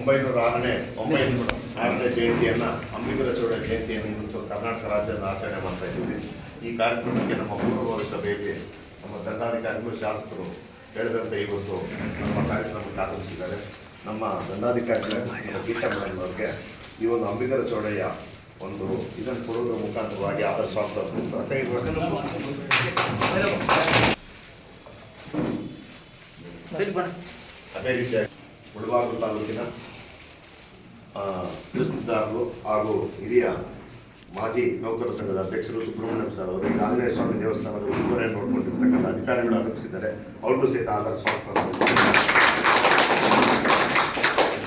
906ನೇ ಜಯಂತಿಯನ್ನು ಅಂಬಿಗರ ಚೌಡ ಜಯಂತಿಯನ್ನು ಇವತ್ತು ಕರ್ನಾಟಕ ರಾಜ್ಯದ ಆಚರಣೆ ಮಾಡ್ತಾ ಇದ್ದೀವಿ. ಈ ಕಾರ್ಯಕ್ರಮಕ್ಕೆ ನಮ್ಮ ಪೂರ್ವಭಾವಿ ಸಭೆಯಲ್ಲಿ ನಮ್ಮ ದಂಡಾಧಿಕಾರಿಗಳು ಶಾಸಕರು ಹೇಳಿದಂತೆ ಇವತ್ತು ನಮ್ಮ ಕಾರ್ಯಕ್ರಮಕ್ಕೆ ಆಗಮಿಸಿದ್ದಾರೆ. ನಮ್ಮ ದಂಡಾಧಿಕಾರಿಗಳ ಗೀತಾ ಮೇಡಮ್ ಅವರಿಗೆ ಈ ಒಂದು ಅಂಬಿಗರ ಚೌಡಯ್ಯ ಒಂದು ಇದನ್ನು ಕೊಡುವುದರ ಮುಖಾಂತರವಾಗಿ ಆದರ ಸ್ವಾಗತ ಅದೇ ರೀತಿಯಾಗಿ ಮುಳಬಾಗಿಲು ತಾಲೂಕಿನ ಸಿರಿಸಿದ್ದಾರರು ಹಾಗೂ ಹಿರಿಯ ಮಾಜಿ ನೌಕರ ಸಂಘದ ಅಧ್ಯಕ್ಷರು ಸುಬ್ರಹ್ಮಣ್ಯಂ ಸರ್ ಅವರು ಆಂಜನೇಯ ಸ್ವಾಮಿ ದೇವಸ್ಥಾನದ ಉಸ್ತುವಾರಿಯನ್ನು ನೋಡಿಕೊಂಡಿರ್ತಕ್ಕಂಥ ಅಧಿಕಾರಿಗಳು ಆಗಮಿಸಿದ್ದಾರೆ. ಅವ್ರಿಗೂ ಸಹಿತ ಆದರ ಸ್ವಾಗತ.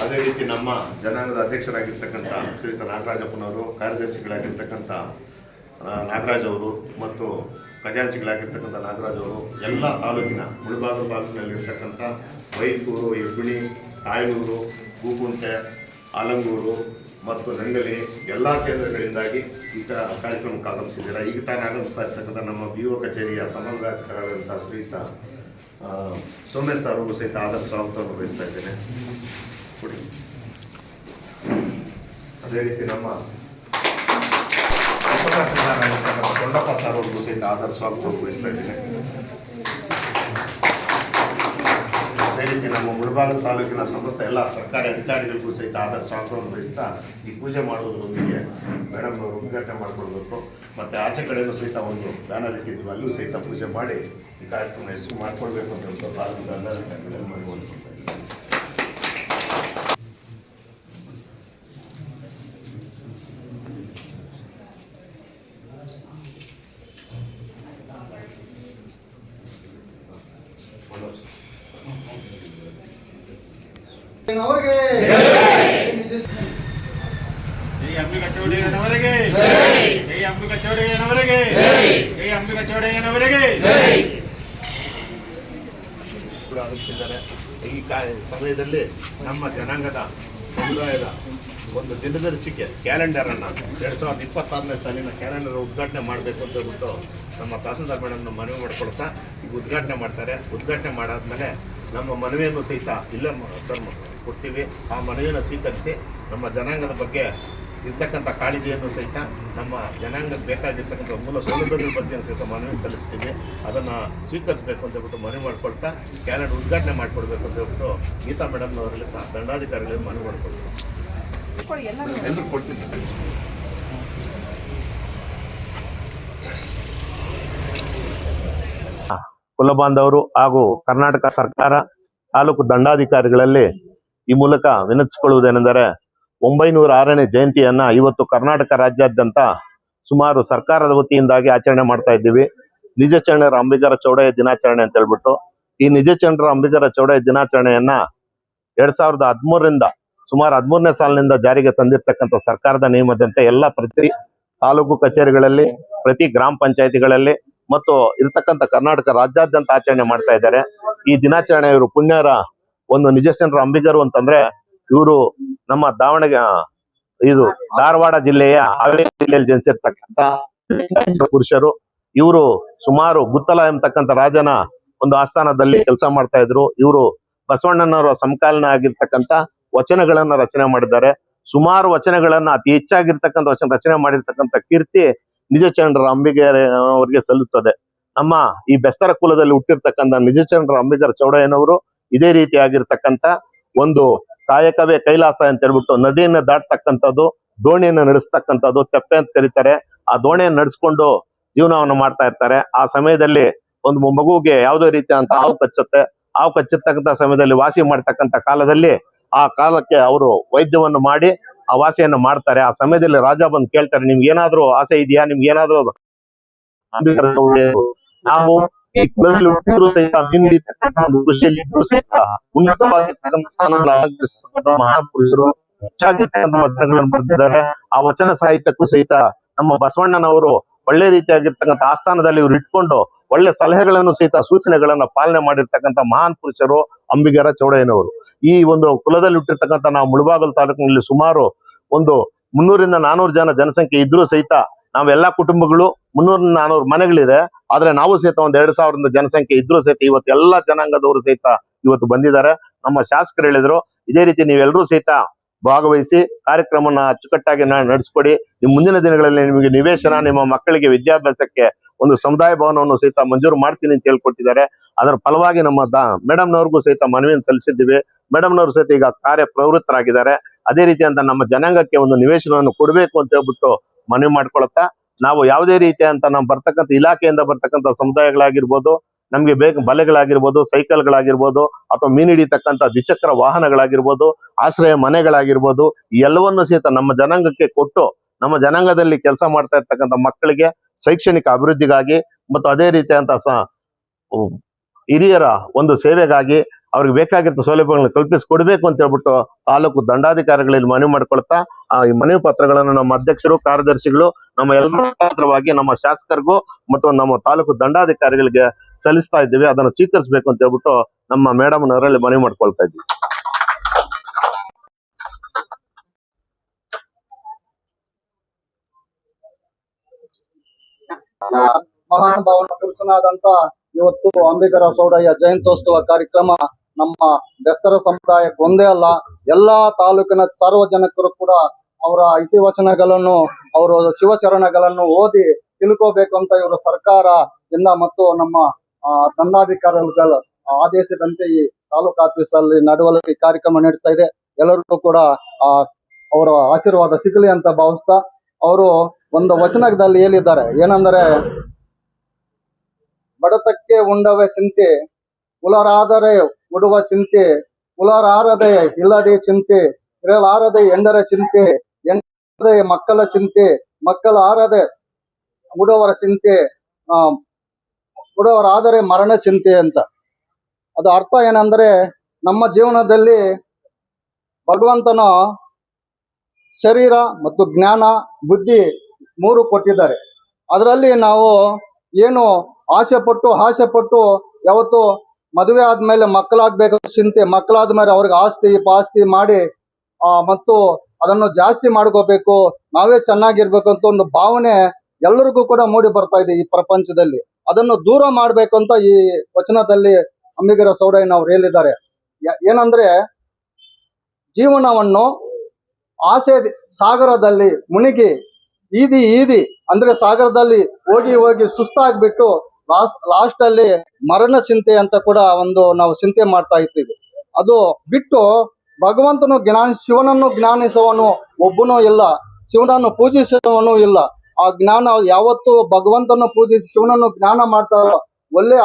ಅದೇ ರೀತಿ ನಮ್ಮ ಜನಾಂಗದ ಅಧ್ಯಕ್ಷರಾಗಿರ್ತಕ್ಕಂಥ ಶ್ರೀಯುತ ನಾಗರಾಜಪ್ಪನವರು, ಕಾರ್ಯದರ್ಶಿಗಳಾಗಿರ್ತಕ್ಕಂಥ ನಾಗರಾಜ್ ಅವರು ಮತ್ತು ಖಜಾಂಚಿಗಳಾಗಿರ್ತಕ್ಕಂಥ ನಾಗರಾಜ್ ಅವರು, ಎಲ್ಲ ತಾಲೂಕಿನ ಮುಳಬಾಗಿಲು ತಾಲೂಕಿನಲ್ಲಿರ್ತಕ್ಕಂಥ ಬೈಕೂರು, ಹೆಬ್ಬಿಣಿ, ಕಾಯನೂರು, ಹೂಕುಂಟೆ, ಆಲಂಗೂರು ಮತ್ತು ನಂಗಲಿ ಎಲ್ಲ ಕೇಂದ್ರಗಳಿಂದಾಗಿ ಈ ಕಾರ್ಯಕ್ರಮಕ್ಕೆ ಆಗಮಿಸಿದ್ದೀರಾ. ಈಗ ತಾನೇ ಆಗಮಿಸ್ತಾ ಇರ್ತಕ್ಕಂಥ ನಮ್ಮ BO ಕಚೇರಿಯ ಸಮನ್ವಯಾಧಿಕಾರಿಯಾದಂಥ ಶ್ರೀಯುತ ಸೋಮೇಶ್ ಸರ್ ಅವರು ಸಹಿತ ಆದರ ಸ್ವಾಗತವನ್ನು ವಹಿಸ್ತಾ ಇದ್ದೇನೆ. ಅದೇ ರೀತಿ ನಮ್ಮ ಕೊಂಡಪ್ಪ ಸರ್ ಅವ್ರಿಗೂ ಸಹಿತ ಆದರ ಸ್ವಾಗತವನ್ನು ವಹಿಸ್ತಾ ಇದ್ದೇನೆ. ಅದೇ ರೀತಿ ನಮ್ಮ ಮುಳಬಾಗಿಲು ತಾಲೂಕಿನ ಸಮಸ್ತ ಎಲ್ಲ ಸರ್ಕಾರಿ ಅಧಿಕಾರಿಗಳಿಗೂ ಸಹಿತ ಆದರ ಸ್ವಾಗತವನ್ನು ವಹಿಸ್ತಾ ಈ ಪೂಜೆ ಮಾಡುವುದರೊಂದಿಗೆ ಮೇಡಮ್ ಅವರು ಉದ್ಘಾಟನೆ ಮಾಡಿಕೊಡ್ಬೇಕು. ಮತ್ತು ಆಚೆ ಕಡೆಯೂ ಸಹಿತ ಒಂದು ಬ್ಯಾನರ್ ಇಟ್ಟಿದ್ದೀವಿ, ಅಲ್ಲೂ ಸಹಿತ ಪೂಜೆ ಮಾಡಿ ಈ ಕಾರ್ಯಕ್ರಮ ಹೆಸರು ಮಾಡಿಕೊಡ್ಬೇಕು ಅಂತ ತಾಲೂಕು ದಂಡಾಧಿಕಾರಿಗಳಲ್ಲಿ ಮಾಡಿಕೊಡ್ತಾ ಇದ್ದೀವಿ. ಅಂಬಿಗಾ ಚೌಡಯ್ಯನವರಿಗೆ ಜೈ, ಅಂಬಿಗಾ ಚೌಡಯ್ಯನವರಿಗೆ ಜೈ, ಅಂಬಿಗಾ ಚೌಡಯ್ಯನವರಿಗೆ ಆಗಮಿಸಿದ್ದಾರೆ. ಈ ಸಮಯದಲ್ಲಿ ನಮ್ಮ ಜನಾಂಗದ ಸಮುದಾಯದ ಒಂದು ದಿನದರ್ಶಿಕೆ ಕ್ಯಾಲೆಂಡರನ್ನು 2026ನೇ ಸಾಲಿನ ಕ್ಯಾಲೆಂಡರ್ ಉದ್ಘಾಟನೆ ಮಾಡಬೇಕು ಅಂತ ಹೇಳ್ಬಿಟ್ಟು ನಮ್ಮ ತಹಸೀಲ್ದಾರ್ ಮೇಡಮ್ನ ಮನವಿ ಮಾಡಿಕೊಳ್ತಾ ಈಗ ಉದ್ಘಾಟನೆ ಮಾಡ್ತಾರೆ. ಉದ್ಘಾಟನೆ ಮಾಡಾದ್ಮೇಲೆ ನಮ್ಮ ಮನವಿಯನ್ನು ಸಹಿತ ಇಲ್ಲೇ ಸರ್ ಕೊಡ್ತೀವಿ. ಆ ಮನವಿಯನ್ನು ಸ್ವೀಕರಿಸಿ ನಮ್ಮ ಜನಾಂಗದ ಬಗ್ಗೆ ಇರ್ತಕ್ಕಂಥ ಕಾಳಜಿಯನ್ನು ಸಹಿತ ನಮ್ಮ ಜನಾಂಗಕ್ಕೆ ಬೇಕಾಗಿರ್ತಕ್ಕಂಥ ಮೂಲ ಸೌಲಭ್ಯಗಳ ಬಗ್ಗೆ ಸಹಿತ ಮನವಿ ಸಲ್ಲಿಸ್ತೀವಿ. ಅದನ್ನು ಸ್ವೀಕರಿಸಬೇಕು ಅಂತ ಹೇಳ್ಬಿಟ್ಟು ಮನವಿ ಮಾಡ್ಕೊಳ್ತಾ ಕ್ಯಾಲೆಂಡರ್ ಉದ್ಘಾಟನೆ ಮಾಡಿಕೊಡ್ಬೇಕು ಅಂತ ಹೇಳ್ಬಿಟ್ಟು ಗೀತಾ ಮೇಡಮ್ನವರಲ್ಲಿ ದಂಡಾಧಿಕಾರಿಗಳಿಗೆ ಮನವಿ ಮಾಡ್ಕೊಳ್ತೀವಿ. ಎಲ್ಲರೂ ಕೊಡ್ತೀನಿ. ಕುಲಬಾಂಧವರು ಹಾಗೂ ಕರ್ನಾಟಕ ಸರ್ಕಾರ ತಾಲೂಕು ದಂಡಾಧಿಕಾರಿಗಳಲ್ಲಿ ಈ ಮೂಲಕ ವಿನಂತಿಸಿಕೊಳ್ಳುವುದೇನೆಂದರೆ 906ನೇ ಜಯಂತಿಯನ್ನ ಇವತ್ತು ಕರ್ನಾಟಕ ರಾಜ್ಯಾದ್ಯಂತ ಸುಮಾರು ಸರ್ಕಾರದ ವತಿಯಿಂದಾಗಿ ಆಚರಣೆ ಮಾಡ್ತಾ ಇದ್ದೀವಿ. ನಿಜಚರಣರ ಅಂಬಿಗರ ಚೌಡಯ್ಯ ದಿನಾಚರಣೆ ಅಂತ ಹೇಳ್ಬಿಟ್ಟು ಈ ನಿಜಚರಣರ ಅಂಬಿಗರ ಚೌಡಯ್ಯ ದಿನಾಚರಣೆಯನ್ನ 2013ರಿಂದ ಸುಮಾರು 13ನೇ ಸಾಲಿನಿಂದ ಜಾರಿಗೆ ತಂದಿರತಕ್ಕಂಥ ಸರ್ಕಾರದ ನಿಯಮದಂತೆ ಎಲ್ಲ ಪ್ರತಿ ತಾಲೂಕು ಕಚೇರಿಗಳಲ್ಲಿ, ಪ್ರತಿ ಗ್ರಾಮ ಪಂಚಾಯತಿಗಳಲ್ಲಿ ಮತ್ತು ಇರ್ತಕ್ಕಂಥ ಕರ್ನಾಟಕ ರಾಜ್ಯಾದ್ಯಂತ ಆಚರಣೆ ಮಾಡ್ತಾ ಇದ್ದಾರೆ. ಈ ದಿನಾಚರಣೆ ಇವರು ಪುಣ್ಯರ ಒಂದು ನಿಜಚಂದ್ರ ಅಂಬಿಗರು ಅಂತಂದ್ರೆ ಇವರು ನಮ್ಮ ಧಾರವಾಡ ಜಿಲ್ಲೆಯ ಹಾವೇರಿ ಜಿಲ್ಲೆಯಲ್ಲಿ ಜನಿಸಿರ್ತಕ್ಕಂಥ ಪುರುಷರು. ಇವರು ಸುಮಾರು ಗುತ್ತಲ ಎಂಬತಕ್ಕಂಥ ರಾಜನ ಒಂದು ಆಸ್ಥಾನದಲ್ಲಿ ಕೆಲಸ ಮಾಡ್ತಾ ಇದ್ರು. ಇವರು ಬಸವಣ್ಣನವರ ಸಮಕಾಲೀನ ಆಗಿರ್ತಕ್ಕಂಥ ವಚನಗಳನ್ನ ರಚನೆ ಮಾಡಿದ್ದಾರೆ. ಸುಮಾರು ವಚನಗಳನ್ನ ಅತಿ ಹೆಚ್ಚಾಗಿರ್ತಕ್ಕಂಥ ವಚನ ರಚನೆ ಮಾಡಿರ್ತಕ್ಕಂಥ ಕೀರ್ತಿ ನಿಜಚಂದ್ರ ಅಂಬಿಗರ ಅವರಿಗೆ ಸಲ್ಲುತ್ತದೆ. ನಮ್ಮ ಈ ಬೆಸ್ತರ ಕುಲದಲ್ಲಿ ಹುಟ್ಟಿರ್ತಕ್ಕಂಥ ನಿಜಚಂದ್ರ ಅಂಬಿಗರ ಚೌಡಯ್ಯನವರು ಇದೇ ರೀತಿಯಾಗಿರ್ತಕ್ಕಂಥ ಒಂದು ಕಾಯಕವೇ ಕೈಲಾಸ ಅಂತ ಹೇಳ್ಬಿಟ್ಟು ನದಿಯನ್ನು ದಾಟ್ತಕ್ಕಂಥದ್ದು, ದೋಣಿಯನ್ನು ನಡೆಸ್ತಕ್ಕಂಥದ್ದು ತೆಪ್ಪೆ ಅಂತ ಕರೀತಾರೆ. ಆ ದೋಣಿಯನ್ನು ನಡೆಸ್ಕೊಂಡು ಜೀವನವನ್ನು ಮಾಡ್ತಾ ಇರ್ತಾರೆ. ಆ ಸಮಯದಲ್ಲಿ ಒಂದು ಮಗುವಿಗೆ ಯಾವುದೇ ರೀತಿಯಾದಂತ ಹಾವು ಕಚ್ಚುತ್ತೆ. ಹಾವು ಕಚ್ಚಿರ್ತಕ್ಕಂಥ ಸಮಯದಲ್ಲಿ ವಾಸಿ ಮಾಡ್ತಕ್ಕಂಥ ಕಾಲದಲ್ಲಿ ಆ ಕಾಲಕ್ಕೆ ಅವರು ವೈದ್ಯವನ್ನು ಮಾಡಿ ಆ ವಾಸಿಯನ್ನು ಮಾಡ್ತಾರೆ. ಆ ಸಮಯದಲ್ಲಿ ರಾಜ ಬಂದು ಕೇಳ್ತಾರೆ, ನಿಮ್ಗೆ ಏನಾದ್ರು ಆಸೆ ಇದೆಯಾ, ನಿಮ್ಗೆ ಏನಾದ್ರು ನಾವು ಈ ಕುಲದಲ್ಲಿ ಹುಟ್ಟಿದ್ರು ಸಹಿತ ಕೃಷಿಯಲ್ಲಿ ಸಹಿತ ಉನ್ನತವಾಗಿರ್ತಕ್ಕಂಥ ಸ್ಥಾನಗಳನ್ನು ಮಹಾಪುರುಷರು ಹೆಚ್ಚಾಗಿರ್ತಕ್ಕಂಥ ವಚನಗಳನ್ನು ಬರೆದಿದ್ದಾರೆ. ಆ ವಚನ ಸಾಹಿತ್ಯಕ್ಕೂ ಸಹಿತ ನಮ್ಮ ಬಸವಣ್ಣನವರು ಒಳ್ಳೆ ರೀತಿಯಾಗಿರ್ತಕ್ಕಂಥ ಆಸ್ಥಾನದಲ್ಲಿ ಇವ್ರು ಇಟ್ಕೊಂಡು ಒಳ್ಳೆ ಸಲಹೆಗಳನ್ನು ಸಹಿತ ಸೂಚನೆಗಳನ್ನ ಪಾಲನೆ ಮಾಡಿರ್ತಕ್ಕಂಥ ಮಹಾನ್ ಪುರುಷರು ಅಂಬಿಗರ ಚೌಡಯ್ಯನವರು. ಈ ಒಂದು ಕುಲದಲ್ಲಿ ಹುಟ್ಟಿರ್ತಕ್ಕಂಥ ನಾವು ಮುಳಬಾಗಿಲು ತಾಲೂಕಿನಲ್ಲಿ ಸುಮಾರು ಒಂದು 300ರಿಂದ 400 ಜನ ಜನಸಂಖ್ಯೆ ಇದ್ರೂ ಸಹಿತ ನಾವೆಲ್ಲಾ ಕುಟುಂಬಗಳು 300-400 ಮನೆಗಳಿದೆ. ಆದ್ರೆ ನಾವು ಸಹಿತ ಒಂದು 2000 ಜನಸಂಖ್ಯೆ ಇದ್ರೂ ಸಹಿತ ಇವತ್ತು ಎಲ್ಲಾ ಜನಾಂಗದವರು ಸಹಿತ ಇವತ್ತು ಬಂದಿದ್ದಾರೆ. ನಮ್ಮ ಶಾಸಕರು ಹೇಳಿದ್ರು, ಇದೇ ರೀತಿ ನೀವೆಲ್ಲರೂ ಸಹಿತ ಭಾಗವಹಿಸಿ ಕಾರ್ಯಕ್ರಮನ ಅಚ್ಚುಕಟ್ಟಾಗಿ ನಡೆಸ್ಕೊಡಿ. ನಿಮ್ಮ ಮುಂದಿನ ದಿನಗಳಲ್ಲಿ ನಿಮಗೆ ನಿವೇಶನ, ನಿಮ್ಮ ಮಕ್ಕಳಿಗೆ ವಿದ್ಯಾಭ್ಯಾಸಕ್ಕೆ ಒಂದು ಸಮುದಾಯ ಭವನವನ್ನು ಸಹಿತ ಮಂಜೂರು ಮಾಡ್ತೀನಿ ಅಂತ ಹೇಳ್ಕೊಟ್ಟಿದ್ದಾರೆ. ಅದರ ಫಲವಾಗಿ ನಮ್ಮ ಮೇಡಮ್ನವ್ರಿಗೂ ಸಹಿತ ಮನವಿಯನ್ನು ಸಲ್ಲಿಸಿದ್ದೀವಿ. ಮೇಡಮ್ನವರು ಸಹಿತ ಈಗ ಕಾರ್ಯ ಪ್ರವೃತ್ತರಾಗಿದ್ದಾರೆ. ಅದೇ ರೀತಿ ಅಂತ ನಮ್ಮ ಜನಾಂಗಕ್ಕೆ ಒಂದು ನಿವೇಶನವನ್ನು ಕೊಡಬೇಕು ಅಂತ ಹೇಳ್ಬಿಟ್ಟು ಮನವಿ ಮಾಡ್ಕೊಳತ್ತಾ, ನಾವು ಯಾವುದೇ ರೀತಿ ಅಂತ ನಾವು ಬರ್ತಕ್ಕಂಥ ಇಲಾಖೆಯಿಂದ ಬರ್ತಕ್ಕಂಥ ಸಮುದಾಯಗಳಾಗಿರ್ಬೋದು, ನಮ್ಗೆ ಬಲೆಗಳಾಗಿರ್ಬೋದು, ಸೈಕಲ್ಗಳಾಗಿರ್ಬೋದು, ಅಥವಾ ಮೀನು ಹಿಡಿತಕ್ಕಂಥ ದ್ವಿಚಕ್ರ ವಾಹನಗಳಾಗಿರ್ಬೋದು, ಆಶ್ರಯ ಮನೆಗಳಾಗಿರ್ಬೋದು, ಎಲ್ಲವನ್ನು ಸಹಿತ ನಮ್ಮ ಜನಾಂಗಕ್ಕೆ ಕೊಟ್ಟು ನಮ್ಮ ಜನಾಂಗದಲ್ಲಿ ಕೆಲಸ ಮಾಡ್ತಾ ಇರ್ತಕ್ಕಂಥ ಮಕ್ಕಳಿಗೆ ಶೈಕ್ಷಣಿಕ ಅಭಿವೃದ್ಧಿಗಾಗಿ ಮತ್ತು ಅದೇ ರೀತಿಯಂತ ಹಿರಿಯರ ಒಂದು ಸೇವೆಗಾಗಿ ಅವ್ರಿಗೆ ಬೇಕಾಗಿದ್ದ ಸೌಲಭ್ಯಗಳನ್ನು ಕಲ್ಪಿಸಿಕೊಡ್ಬೇಕು ಅಂತ ಹೇಳ್ಬಿಟ್ಟು ತಾಲೂಕು ದಂಡಾಧಿಕಾರಿಗಳಲ್ಲಿ ಮನವಿ ಮಾಡ್ಕೊಳ್ತಾ, ಈ ಮನವಿ ಪತ್ರಗಳನ್ನು ನಮ್ಮ ಅಧ್ಯಕ್ಷರು, ಕಾರ್ಯದರ್ಶಿಗಳು, ನಮ್ಮ ಎಲ್ಲರ ಪಾತ್ರವಾಗಿ ನಮ್ಮ ಶಾಸಕರಿಗೂ ಮತ್ತು ನಮ್ಮ ತಾಲೂಕು ದಂಡಾಧಿಕಾರಿಗಳಿಗೆ ಸಲ್ಲಿಸ್ತಾ ಇದ್ದೀವಿ. ಅದನ್ನು ಸ್ವೀಕರಿಸಬೇಕು ಅಂತ ಹೇಳ್ಬಿಟ್ಟು ನಮ್ಮ ಮೇಡಮ್ನವರಲ್ಲಿ ಮನವಿ ಮಾಡ್ಕೊಳ್ತಾ ಇದ್ದೀವಿ. ಮಹಾನುಭಾವನ ಪುರುಷನಾದಂತ ಇವತ್ತು ಅಂಬಿಗರ ಚೌಡಯ್ಯ ಜಯಂತ್ಯೋತ್ಸವ ಕಾರ್ಯಕ್ರಮ ನಮ್ಮ ಬೆಸ್ತರ ಸಮುದಾಯಕ್ಕೆ ಒಂದೇ ಅಲ್ಲ, ಎಲ್ಲಾ ತಾಲೂಕಿನ ಸಾರ್ವಜನಿಕರು ಕೂಡ ಅವರ ಇತಿವಚನಗಳನ್ನು, ಅವರ ಶಿವಚರಣಗಳನ್ನು ಓದಿ ತಿಳ್ಕೋಬೇಕು ಅಂತ ಇವರು ಸರ್ಕಾರದಿಂದ ಮತ್ತು ನಮ್ಮ ದಂಡಾಧಿಕಾರಿಗಳ ಆದೇಶದಂತೆ ಈ ತಾಲೂಕು ಆಫೀಸ್ ಅಲ್ಲಿ ನಡವಳಿಕೆ ಕಾರ್ಯಕ್ರಮ ನಡೆಸ್ತಾ ಇದೆ. ಎಲ್ಲರಿಗೂ ಕೂಡ ಅವರ ಆಶೀರ್ವಾದ ಸಿಗಲಿ ಅಂತ ಭಾವಿಸ್ತಾ, ಅವರು ಒಂದು ವಚನದಲ್ಲಿ ಹೇಳಿದ್ದಾರೆ, ಏನಂದರೆ ಬಡತಕ್ಕೆ ಉಂಡವೆ ಚಿಂತೆ, ಉಲರಾದರೆ ಉಡುವ ಚಿಂತೆ, ಉಲರಾರದೆ ಇಲ್ಲದೆ ಚಿಂತೆ, ಇರಲಾರದೆ ಎಂಡರ ಚಿಂತೆ, ಎಂಡರದೆ ಮಕ್ಕಳ ಚಿಂತೆ, ಮಕ್ಕಳ ಆರದೆ ಉಡುವರ ಚಿಂತೆ, ಉಡುವರಾದರೆ ಮರಣ ಚಿಂತೆ ಅಂತ. ಅದು ಅರ್ಥ ಏನಂದ್ರೆ, ನಮ್ಮ ಜೀವನದಲ್ಲಿ ಭಗವಂತನ ಶರೀರ ಮತ್ತು ಜ್ಞಾನ, ಬುದ್ಧಿ ಮೂರು ಕೊಟ್ಟಿದ್ದಾರೆ. ಅದರಲ್ಲಿ ನಾವು ಏನು ಆಸೆ ಪಟ್ಟು ಯಾವತ್ತು ಮದುವೆ ಆದ್ಮೇಲೆ ಮಕ್ಕಳಾಗ್ಬೇಕು ಚಿಂತೆ, ಮಕ್ಕಳಾದ್ಮೇಲೆ ಅವ್ರಿಗೆ ಆಸ್ತಿ ಪಾಸ್ತಿ ಮಾಡಿ ಮತ್ತು ಅದನ್ನು ಜಾಸ್ತಿ ಮಾಡ್ಕೋಬೇಕು, ನಾವೇ ಚೆನ್ನಾಗಿರ್ಬೇಕು ಅಂತ ಒಂದು ಭಾವನೆ ಎಲ್ಲರಿಗೂ ಕೂಡ ಮೂಡಿ ಬರ್ತಾ ಇದೆ ಈ ಪ್ರಪಂಚದಲ್ಲಿ. ಅದನ್ನು ದೂರ ಮಾಡ್ಬೇಕು ಅಂತ ಈ ವಚನದಲ್ಲಿ ಅಂಬಿಗರ ಚೌಡಯ್ಯನವರು ಹೇಳಿದ್ದಾರೆ. ಏನಂದ್ರೆ, ಜೀವನವನ್ನು ಆಸೆ ಸಾಗರದಲ್ಲಿ ಮುಳುಗಿ ಈದಿ ಅಂದ್ರೆ ಸಾಗರದಲ್ಲಿ ಹೋಗಿ ಸುಸ್ತಾಗ್ಬಿಟ್ಟು ಲಾಸ್ಟ್ ಅಲ್ಲಿ ಮರಣ ಚಿಂತೆ ಅಂತ ಕೂಡ ಒಂದು ನಾವು ಚಿಂತೆ ಮಾಡ್ತಾ ಇರ್ತೀವಿ. ಅದು ಬಿಟ್ಟು ಭಗವಂತನು ಶಿವನನ್ನು ಜ್ಞಾನಿಸುವನು ಒಬ್ಬನೂ ಇಲ್ಲ, ಶಿವನನ್ನು ಪೂಜಿಸುವವನು ಇಲ್ಲ. ಆ ಜ್ಞಾನ ಯಾವತ್ತು ಭಗವಂತನ ಪೂಜಿಸಿ ಶಿವನನ್ನು ಜ್ಞಾನ ಮಾಡ್ತಾರೋ ಒಳ್ಳೆ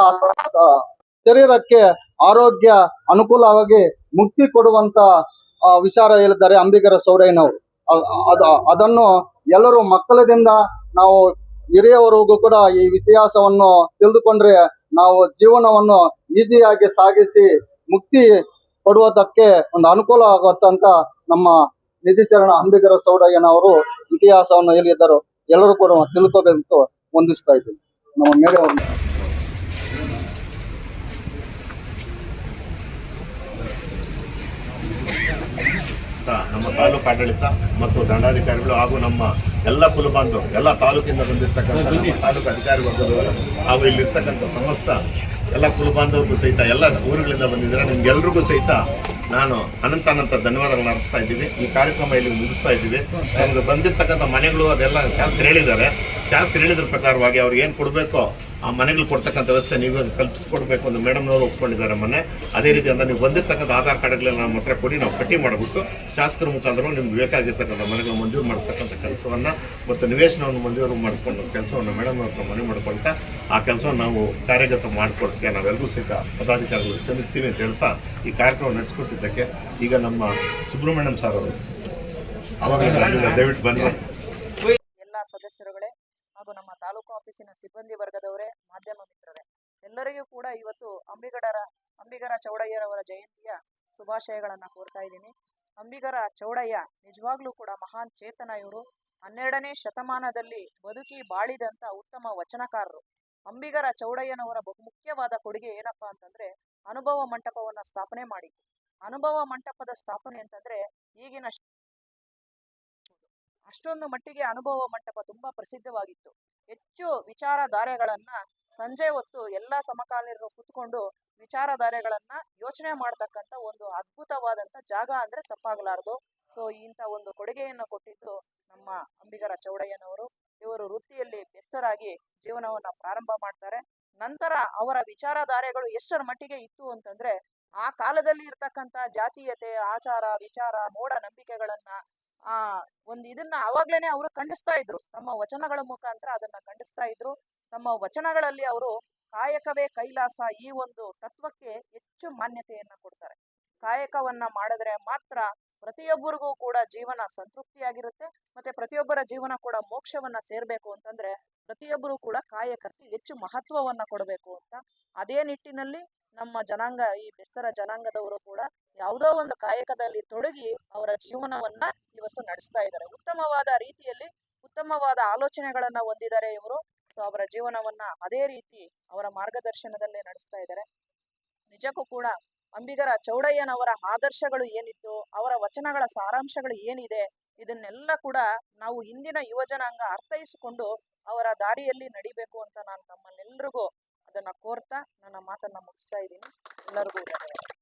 ಶರೀರಕ್ಕೆ ಆರೋಗ್ಯ ಅನುಕೂಲವಾಗಿ ಮುಕ್ತಿ ಕೊಡುವಂತ ವಿಚಾರ ಹೇಳಿದ್ದಾರೆ ಅಂಬಿಗರ ಚೌಡಯ್ಯನವರು. ಅದನ್ನು ಎಲ್ಲರೂ ಮಕ್ಕಳದಿಂದ ನಾವು ಹಿರಿಯವರಿಗೂ ಕೂಡ ಈ ಇತಿಹಾಸವನ್ನು ತಿಳಿದುಕೊಂಡ್ರೆ ನಾವು ಜೀವನವನ್ನು ಈಸಿಯಾಗಿ ಸಾಗಿಸಿ ಮುಕ್ತಿ ಕೊಡುವುದಕ್ಕೆ ಒಂದು ಅನುಕೂಲ ಆಗುತ್ತಂತ ನಮ್ಮ ನಿಜಚರಣ ಅಂಬಿಗರ ಚೌಡಯ್ಯನವರು ಇತಿಹಾಸವನ್ನು ಹೇಳಿದ್ದರು. ಎಲ್ಲರೂ ಕೂಡ ತಿಳ್ಕೋಬೇಕು ಹೊಂದಿಸ್ತಾ ಇದ್ದೀವಿ. ನಮ್ಮ ಮೇಲೆ ನಮ್ಮ ತಾಲೂಕು ಆಡಳಿತ ಮತ್ತು ದಂಡಾಧಿಕಾರಿಗಳು ಹಾಗೂ ನಮ್ಮ ಎಲ್ಲ ಕುಲಬಾಂಧವರು, ಎಲ್ಲ ತಾಲೂಕಿಂದ ಬಂದಿರತಕ್ಕಂಥ ತಾಲೂಕು ಅಧಿಕಾರಿ ವರ್ಗದವರು ಹಾಗೂ ಇಲ್ಲಿರ್ತಕ್ಕಂಥ ಸಮಸ್ತ ಎಲ್ಲ ಕುಲಬಾಂಧವರಿಗೂ ಸಹಿತ ಎಲ್ಲ ಊರುಗಳಿಂದ ಬಂದಿದ್ದಾರೆ. ನಿಮ್ಗೆಲ್ರಿಗೂ ಸಹಿತ ನಾನು ಅನಂತ ಧನ್ಯವಾದಗಳನ್ನ ಅರ್ಪಿಸ್ತಾ ಇದ್ದೀವಿ. ಈ ಕಾರ್ಯಕ್ರಮ ಇಲ್ಲಿ ಮುಗಿಸ್ತಾ ಇದ್ದೀವಿ. ನಮ್ಗೆ ಬಂದಿರ್ತಕ್ಕಂಥ ಮನೆಗಳು ಅದೆಲ್ಲ ಶಾಸಕರು ಹೇಳಿದ್ದಾರೆ. ಶಾಸಕರು ಹೇಳಿದ್ರ ಪ್ರಕಾರವಾಗಿ ಅವ್ರಿಗೆ ಏನು ಕೊಡಬೇಕೋ ಆ ಮನೆಗಳು ಕೊಡ್ತಕ್ಕಂಥ ವ್ಯವಸ್ಥೆ ನೀವು ಕಲ್ಪಿಸ್ಕೊಡ್ಬೇಕು ಅಂತ ಮೇಡಮ್ನವರು ಒಪ್ಕೊಂಡಿದ್ದಾರೆ ಮೊನ್ನೆ. ಅದೇ ರೀತಿ ಅಂತ ನೀವು ಬಂದಿರ್ತಕ್ಕಂಥ ಆಧಾರ್ ಕಾರ್ಡ್ಗಳೆಲ್ಲ ನಮ್ಮ ಹತ್ರ ಕೊಡಿ, ನಾವು ಪಟ್ಟಿ ಮಾಡಿಬಿಟ್ಟು ಶಾಸಕರ ಮುಖಾಂತರ ನಿಮ್ಗೆ ಬೇಕಾಗಿರ್ತಕ್ಕಂಥ ಮನೆಗಳು ಮಂಜೂರು ಮಾಡ್ತಕ್ಕಂಥ ಕೆಲಸವನ್ನು ಮತ್ತು ನಿವೇಶನವನ್ನು ಮಂಜೂರು ಮಾಡಿಕೊಂಡು ಕೆಲಸವನ್ನು ಮೇಡಮ್ ಹತ್ರ ಮನೆ ಮಾಡಿಕೊಳ್ತಾ ಆ ಕೆಲಸವನ್ನು ನಾವು ಕಾರ್ಯಗತ ಮಾಡಿಕೊಡಕ್ಕೆ ನಾವೆಲ್ಲರೂ ಸಹಿತ ಪದಾಧಿಕಾರಿಗಳು ಶ್ರಮಿಸ್ತೀವಿ ಅಂತ ಹೇಳ್ತಾ ಈ ಕಾರ್ಯಕ್ರಮ ನಡೆಸ್ಕೊಟ್ಟಿದ್ದಕ್ಕೆ ಈಗ ನಮ್ಮ ಸುಬ್ರಹ್ಮಣ್ಯಂ ಸರ್ ಅವರು ಅವಾಗ ದಯವಿಟ್ಟು ಬಂದು ಎಲ್ಲ ಸದಸ್ಯರುಗಳೇ ಹಾಗೂ ನಮ್ಮ ತಾಲೂಕು ಆಫೀಸಿನ ಸಿಬ್ಬಂದಿ ವರ್ಗದವರೇ, ಮಾಧ್ಯಮ ಮಿತ್ರರೇ, ಎಲ್ಲರಿಗೂ ಕೂಡ ಇವತ್ತು ಅಂಬಿಗರ ಚೌಡಯ್ಯರವರ ಜಯಂತಿಯ ಶುಭಾಶಯಗಳನ್ನು ಕೋರ್ತಾ ಇದ್ದೀನಿ. ಅಂಬಿಗರ ಚೌಡಯ್ಯ ನಿಜವಾಗ್ಲೂ ಕೂಡ ಮಹಾನ್ ಚೇತನ. ಇವರು 12ನೇ ಶತಮಾನದಲ್ಲಿ ಬದುಕಿ ಬಾಳಿದಂತ ಉತ್ತಮ ವಚನಕಾರರು. ಅಂಬಿಗರ ಚೌಡಯ್ಯನವರ ಬಹುಮುಖ್ಯವಾದ ಕೊಡುಗೆ ಏನಪ್ಪಾ ಅಂತಂದ್ರೆ ಅನುಭವ ಮಂಟಪವನ್ನ ಸ್ಥಾಪನೆ ಮಾಡಿದ್ದು. ಅನುಭವ ಮಂಟಪದ ಸ್ಥಾಪನೆ ಅಂತಂದ್ರೆ ಈಗಿನ ಅಷ್ಟೊಂದು ಮಟ್ಟಿಗೆ ಅನುಭವ ಮಂಟಪ ತುಂಬಾ ಪ್ರಸಿದ್ಧವಾಗಿತ್ತು. ಹೆಚ್ಚು ವಿಚಾರಧಾರೆಗಳನ್ನ ಸಂಜೆ ಹೊತ್ತು ಎಲ್ಲಾ ಸಮಕಾಲೀನರು ಕುತ್ಕೊಂಡು ವಿಚಾರಧಾರೆಗಳನ್ನ ಯೋಚನೆ ಮಾಡ್ತಕ್ಕಂಥ ಒಂದು ಅದ್ಭುತವಾದಂತ ಜಾಗ ಅಂದ್ರೆ ತಪ್ಪಾಗಲಾರದು. ಸೊ ಇಂಥ ಒಂದು ಕೊಡುಗೆಯನ್ನು ಕೊಟ್ಟಿದ್ದು ನಮ್ಮ ಅಂಬಿಗರ ಚೌಡಯ್ಯನವರು. ಇವರು ವೃತ್ತಿಯಲ್ಲಿ ಬೆಸ್ತರಾಗಿ ಜೀವನವನ್ನ ಪ್ರಾರಂಭ ಮಾಡ್ತಾರೆ. ನಂತರ ಅವರ ವಿಚಾರಧಾರೆಗಳು ಎಷ್ಟರ ಮಟ್ಟಿಗೆ ಇತ್ತು ಅಂತಂದ್ರೆ, ಆ ಕಾಲದಲ್ಲಿ ಇರ್ತಕ್ಕಂಥ ಜಾತೀಯತೆ, ಆಚಾರ ವಿಚಾರ, ಮೂಢನಂಬಿಕೆಗಳನ್ನ ಇದನ್ನ ಅವಾಗ್ಲೇನೆ ಅವರು ಖಂಡಿಸ್ತಾ ಇದ್ರು. ತಮ್ಮ ವಚನಗಳ ಮುಖಾಂತರ ಅದನ್ನ ಖಂಡಿಸ್ತಾ ಇದ್ರು. ತಮ್ಮ ವಚನಗಳಲ್ಲಿ ಅವರು ಕಾಯಕವೇ ಕೈಲಾಸ ಈ ಒಂದು ತತ್ವಕ್ಕೆ ಹೆಚ್ಚು ಮಾನ್ಯತೆಯನ್ನ ಕೊಡ್ತಾರೆ. ಕಾಯಕವನ್ನ ಮಾಡಿದ್ರೆ ಮಾತ್ರ ಪ್ರತಿಯೊಬ್ಬರಿಗೂ ಕೂಡ ಜೀವನ ಸಂತೃಪ್ತಿಯಾಗಿರುತ್ತೆ, ಮತ್ತೆ ಪ್ರತಿಯೊಬ್ಬರ ಜೀವನ ಕೂಡ ಮೋಕ್ಷವನ್ನ ಸೇರ್ಬೇಕು ಅಂತಂದ್ರೆ ಪ್ರತಿಯೊಬ್ಬರು ಕೂಡ ಕಾಯಕಕ್ಕೆ ಹೆಚ್ಚು ಮಹತ್ವವನ್ನ ಕೊಡಬೇಕು ಅಂತ. ಅದೇ ನಿಟ್ಟಿನಲ್ಲಿ ನಮ್ಮ ಜನಾಂಗ, ಈ ಬೆಸ್ತರ ಜನಾಂಗದವರು ಕೂಡ ಯಾವುದೋ ಒಂದು ಕಾಯಕದಲ್ಲಿ ತೊಡಗಿ ಅವರ ಜೀವನವನ್ನ ಇವತ್ತು ನಡೆಸ್ತಾ ಇದ್ದಾರೆ. ಉತ್ತಮವಾದ ರೀತಿಯಲ್ಲಿ ಉತ್ತಮವಾದ ಆಲೋಚನೆಗಳನ್ನ ಹೊಂದಿದ್ದಾರೆ ಇವರು. ಸೊ ಅವರ ಜೀವನವನ್ನ ಅದೇ ರೀತಿ ಅವರ ಮಾರ್ಗದರ್ಶನದಲ್ಲೇ ನಡೆಸ್ತಾ ಇದ್ದಾರೆ. ನಿಜಕ್ಕೂ ಕೂಡ ಅಂಬಿಗರ ಚೌಡಯ್ಯನವರ ಆದರ್ಶಗಳು ಏನಿತ್ತು, ಅವರ ವಚನಗಳ ಸಾರಾಂಶಗಳು ಏನಿದೆ, ಇದನ್ನೆಲ್ಲ ಕೂಡ ನಾವು ಇಂದಿನ ಯುವಜನಾಂಗ ಅರ್ಥೈಸಿಕೊಂಡು ಅವರ ದಾರಿಯಲ್ಲಿ ನಡಿಬೇಕು ಅಂತ ನಾನು ತಮ್ಮಲ್ಲೆಲ್ರಿಗೂ ಅದನ್ನ ಕೋರ್ತಾ ನನ್ನ ಮಾತನ್ನ ಮುಗಿಸ್ತಾ ಇದ್ದೀನಿ. ಎಲ್ಲರಿಗೂ ಧನ್ಯವಾದ.